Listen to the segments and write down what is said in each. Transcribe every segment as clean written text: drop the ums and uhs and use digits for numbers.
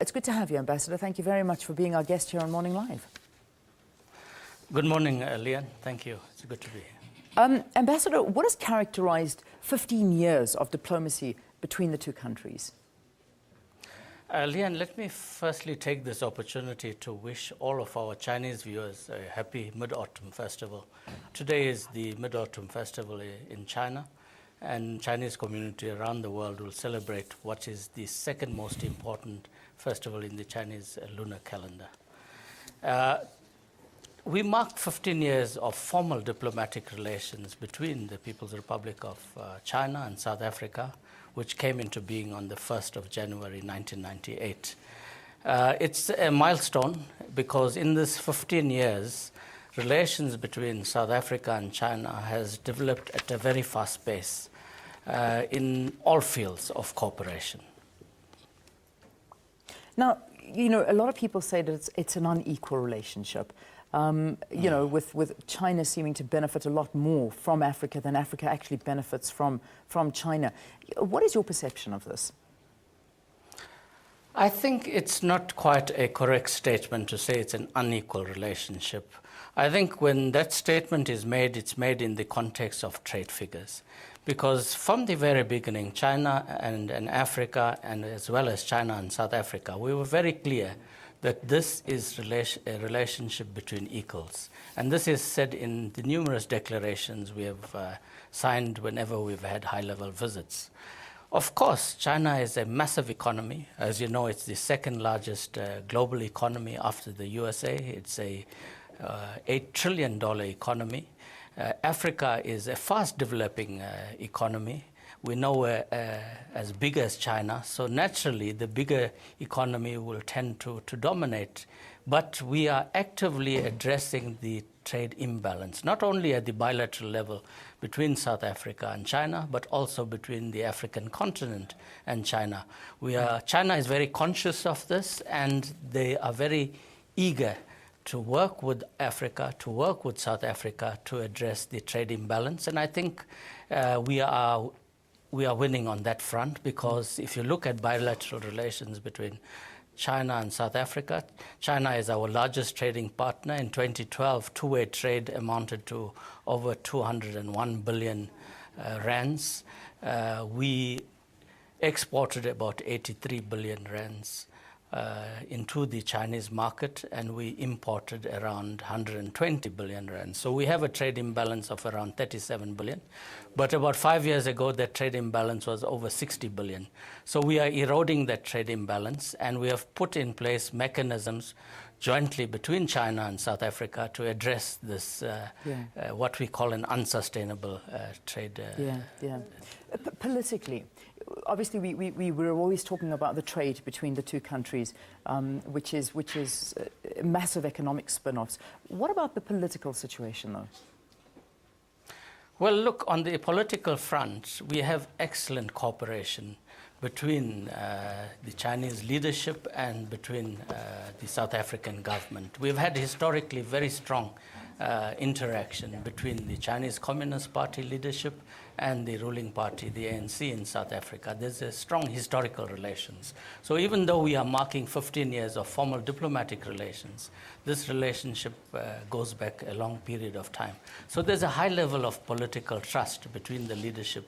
It's good to have you, Ambassador. Thank you very much for being our guest here on Morning Live. Good morning, Leanne. Thank you. It's good to be here. Ambassador, what has characterized 15 years of diplomacy between the two countries? Leanne, let me firstly take this opportunity to wish all of our Chinese viewers a happy Mid-Autumn Festival. Today is the Mid-Autumn Festival in China, and Chinese community around the world will celebrate what is the second most important festival in the Chinese lunar calendar. We marked 15 years of formal diplomatic relations between the People's Republic of China and South Africa, which came into being on the 1st of January 1998. It's a milestone because in this 15 years, relations between South Africa and China has developed at a very fast pace in all fields of cooperation. Now, you know, a lot of people say that it's an unequal relationship. You know, with China seeming to benefit a lot more from Africa than Africa actually benefits from China. What is your perception of this? I think it's not quite a correct statement to say it's an unequal relationship. I think when that statement is made, it's made in the context of trade figures. Because from the very beginning, China and Africa, and as well as China and South Africa, we were very clear that this is a relationship between equals. And this is said in the numerous declarations we have signed whenever we've had high-level visits. Of course, China is a massive economy. As you know, it's the second largest global economy after the USA. It's a $8 trillion economy. Africa is a fast-developing economy. We know we're as big as China, so naturally the bigger economy will tend to dominate. But we are actively addressing the trade imbalance, not only at the bilateral level between South Africa and China, but also between the African continent and China. China is very conscious of this, and they are very eager to work with Africa, to work with South Africa to address the trade imbalance. And I think we are winning on that front, because if you look at bilateral relations between China and South Africa, China is our largest trading partner. In 2012, two-way trade amounted to over 201 billion rands. We exported about 83 billion rands into the Chinese market, and we imported around 120 billion rand. So we have a trade imbalance of around 37 billion. But about 5 years ago, that trade imbalance was over 60 billion. So we are eroding that trade imbalance, and we have put in place mechanisms jointly between China and South Africa to address this, what we call an unsustainable trade. Politically, obviously, we were always talking about the trade between the two countries, which is massive economic spin-offs. What about the political situation, though? Well, look, on the political front, we have excellent cooperation between the Chinese leadership and between the South African government. We've had historically very strong interaction between the Chinese Communist Party leadership and the ruling party, the ANC in South Africa. There's a strong historical relations. So even though we are marking 15 years of formal diplomatic relations, this relationship goes back a long period of time. So there's a high level of political trust between the leadership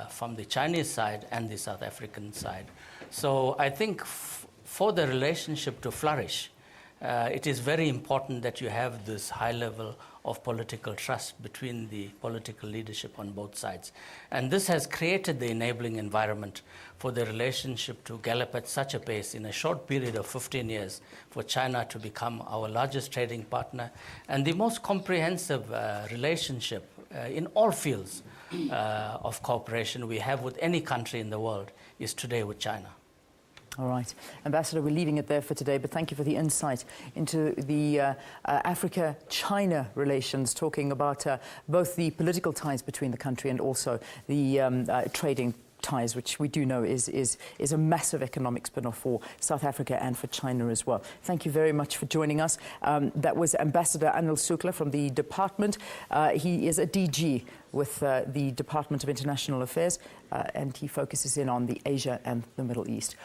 from the Chinese side and the South African side. So I think for the relationship to flourish, it is very important that you have this high level of political trust between the political leadership on both sides. And this has created the enabling environment for the relationship to gallop at such a pace in a short period of 15 years for China to become our largest trading partner and the most comprehensive relationship in all fields of cooperation we have with any country in the world is today with China. All right. Ambassador, we're leaving it there for today, but thank you for the insight into the Africa-China relations, talking about both the political ties between the country and also the trading ties, which we do know is a massive economic spin-off for South Africa and for China as well. Thank you very much for joining us. That was Ambassador Anil Sooklal from the department. He is a DG with the Department of International Affairs, and he focuses in on the Asia and the Middle East.